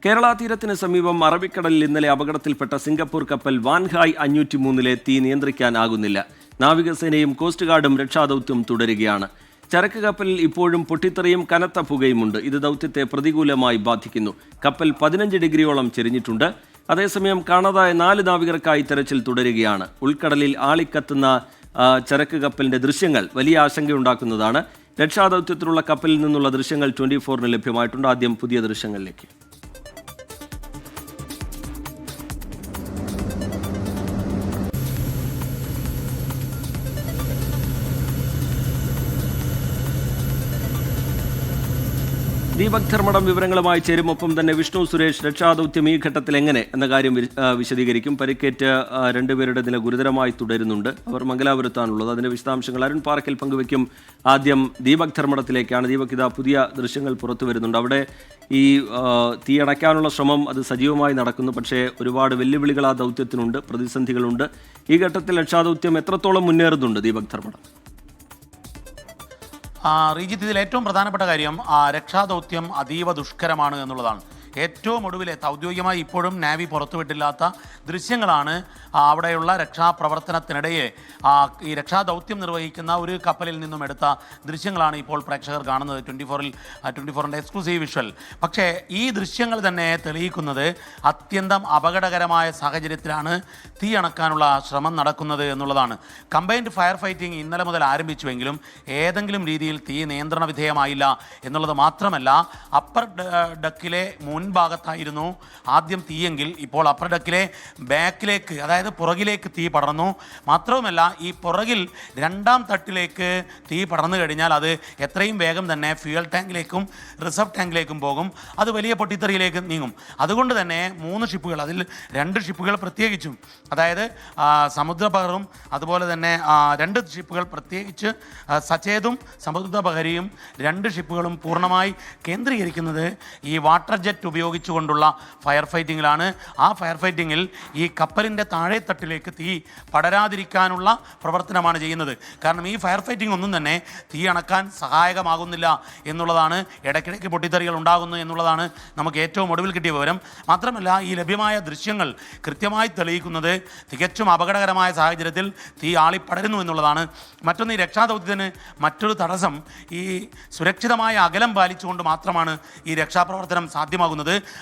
കേരള തീരത്തിന് സമീപം അറബിക്കടലിൽ ഇന്നലെ അപകടത്തിൽപ്പെട്ട സിംഗപ്പൂർ കപ്പൽ വാൻഹായ് 503 തീ നിയന്ത്രിക്കാനാകുന്നില്ല. നാവികസേനയും കോസ്റ്റ് ഗാർഡും രക്ഷാദൌത്യം തുടരുകയാണ്. ചരക്ക് കപ്പലിൽ ഇപ്പോഴും പൊട്ടിത്തെറിയും കനത്ത പുകയുമുണ്ട്. ഇത് ദൌത്യത്തെ പ്രതികൂലമായി ബാധിക്കുന്നു. കപ്പൽ 15 ഡിഗ്രിയോളം ചെരിഞ്ഞിട്ടുണ്ട്. അതേസമയം കാണാതായ 4 നാവികർക്കായി തെരച്ചിൽ തുടരുകയാണ്. ഉൾക്കടലിൽ ആളിക്കത്തുന്ന ചരക്ക് കപ്പലിന്റെ ദൃശ്യങ്ങൾ വലിയ ആശങ്കയുണ്ടാക്കുന്നതാണ്. രക്ഷാദൌത്യത്തിലുള്ള കപ്പലിൽ നിന്നുള്ള ദൃശ്യങ്ങൾ 24-ന് ലഭ്യമായിട്ടുണ്ട്. ആദ്യം പുതിയ ദൃശ്യങ്ങളിലേക്ക്. ദീപക് ധർമ്മടം വിവരങ്ങളുമായി ചേരും. ഒപ്പം തന്നെ വിഷ്ണു സുരേഷ്, രക്ഷാദൌത്യം ഈ ഘട്ടത്തിൽ എങ്ങനെ എന്ന കാര്യം വിശദീകരിക്കും. പരിക്കേറ്റ 2 പേരുടെ നില ഗുരുതരമായി തുടരുന്നുണ്ട്. അവർ മംഗലാപുരത്താണുള്ളത്. അതിന്റെ വിശദാംശങ്ങൾ അരുൺ പാറക്കൽ പങ്കുവയ്ക്കും. ആദ്യം ദീപക് ധർമ്മടത്തിലേക്കാണ്. ദീപക്, ഇതാ പുതിയ ദൃശ്യങ്ങൾ പുറത്തു വരുന്നുണ്ട്. അവിടെ ഈ തീ അണയ്ക്കാനുള്ള ശ്രമം അത് സജീവമായി നടക്കുന്നു. പക്ഷേ ഒരുപാട് വെല്ലുവിളികൾ ആ ദൗത്യത്തിനുണ്ട്, പ്രതിസന്ധികളുണ്ട്. ഈ ഘട്ടത്തിൽ രക്ഷാദൌത്യം എത്രത്തോളം മുന്നേറുന്നുണ്ട് ദീപക് ധർമ്മടം? റീജിത്ത്, ഇതിൽ ഏറ്റവും പ്രധാനപ്പെട്ട കാര്യം രക്ഷാദൗത്യം അതീവ ദുഷ്കരമാണ് എന്നുള്ളതാണ്. ഏറ്റവും ഒടുവിലെ ഔദ്യോഗികമായി ഇപ്പോഴും നാവി പുറത്തുവിട്ടില്ലാത്ത ദൃശ്യങ്ങളാണ് അവിടെയുള്ള രക്ഷാപ്രവർത്തനത്തിനിടയെ ഈ രക്ഷാദൗത്യം നിർവഹിക്കുന്ന ഒരു കപ്പലിൽ നിന്നും എടുത്ത ദൃശ്യങ്ങളാണ് ഇപ്പോൾ പ്രേക്ഷകർ കാണുന്നത് 24-ൻ്റെ എക്സ്ക്ലൂസീവ് വിഷ്വൽ. പക്ഷേ ഈ ദൃശ്യങ്ങൾ തന്നെ തെളിയിക്കുന്നത് അത്യന്തം അപകടകരമായ സാഹചര്യത്തിലാണ് തീ അണക്കാനുള്ള ശ്രമം നടക്കുന്നത് എന്നുള്ളതാണ്. കമ്പൈൻഡ് ഫയർ ഫൈറ്റിംഗ് ഇന്നലെ മുതൽ ആരംഭിച്ചുവെങ്കിലും ഏതെങ്കിലും രീതിയിൽ തീ നിയന്ത്രണ വിധേയമായില്ല എന്നുള്ളത് മാത്രമല്ല, അപ്പർ ഡക്കിലെ മുൻഭാഗത്തായിരുന്നു ആദ്യം തീയെങ്കിൽ ഇപ്പോൾ അപ്പർ ഡക്കിലെ ബാക്കിലേക്ക്, അതായത് പുറകിലേക്ക് തീ പടർന്നു. മാത്രവുമല്ല, ഈ പുറകിൽ 2ാം തട്ടിലേക്ക് തീ പടർന്നു കഴിഞ്ഞാൽ അത് എത്രയും വേഗം തന്നെ ഫ്യൂവൽ ടാങ്കിലേക്കും റിസർവ് ടാങ്കിലേക്കും പോകും. അത് വലിയ പൊട്ടിത്തെറിയിലേക്ക് നീങ്ങും. അതുകൊണ്ട് തന്നെ 3 ഷിപ്പുകൾ, അതിൽ 2 ഷിപ്പുകൾ പ്രത്യേകിച്ചും, അതായത് സമുദ്രബഹറും അതുപോലെ തന്നെ 2 ഷിപ്പുകൾ പ്രത്യേകിച്ച് സചേതും സമുദ്രബഹരിയും 2 ഷിപ്പുകളും പൂർണ്ണമായി കേന്ദ്രീകരിക്കുന്നത് ഈ വാട്ടർ ജെറ്റ് ഉപയോഗിച്ചുകൊണ്ടുള്ള ഫയർ ഫൈറ്റിങ്ങിലാണ്. ആ ഫയർ ഫൈറ്റിങ്ങിൽ ഈ കപ്പലിൻ്റെ താഴെത്തട്ടിലേക്ക് തീ പടരാതിരിക്കാനുള്ള പ്രവർത്തനമാണ് ചെയ്യുന്നത്. കാരണം ഈ ഫയർ ഫൈറ്റിംഗ് ഒന്നും തന്നെ തീ അണക്കാൻ സഹായകമാകുന്നില്ല എന്നുള്ളതാണ്. ഇടയ്ക്കിടയ്ക്ക് പൊട്ടിത്തെറികൾ ഉണ്ടാകുന്നു എന്നുള്ളതാണ് നമുക്ക് ഏറ്റവും ഒടുവിൽ കിട്ടിയ വിവരം. മാത്രമല്ല, ഈ ലഭ്യമായ ദൃശ്യങ്ങൾ കൃത്യമായി തെളിയിക്കുന്നത് തികച്ചും അപകടകരമായ സാഹചര്യത്തിൽ തീ ആളിപ്പടരുന്നു എന്നുള്ളതാണ്. മറ്റൊന്ന്, ഈ രക്ഷാദൗത്യത്തിന് മറ്റൊരു തടസ്സം ഈ സുരക്ഷിതമായ അകലം പാലിച്ചുകൊണ്ട് മാത്രമാണ് ഈ രക്ഷാപ്രവർത്തനം സാധ്യമാകുന്നത്.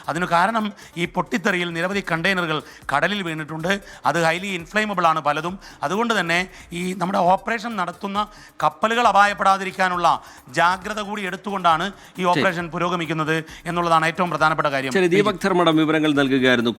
അതിനു കാരണം ഈ പൊട്ടിത്തെറിയിൽ നിരവധി കണ്ടെയ്നറുകൾ കടലിൽ വീണിട്ടുണ്ട്. അത് ഹൈലി ഇൻഫ്ലേമബിൾ ആണ് പലതും. അതുകൊണ്ട് തന്നെ ഈ നമ്മുടെ ഓപ്പറേഷൻ നടത്തുന്ന കപ്പലുകൾ അപായപ്പെടാതിരിക്കാനുള്ള ജാഗ്രത കൂടി എടുത്തുകൊണ്ടാണ് ഈ ഓപ്പറേഷൻ പുരോഗമിക്കുന്നത് എന്നുള്ളതാണ് ഏറ്റവും പ്രധാനപ്പെട്ട കാര്യം. ദീപക് ധർമ്മടം വിവരങ്ങൾ നൽകുകയായിരുന്നു.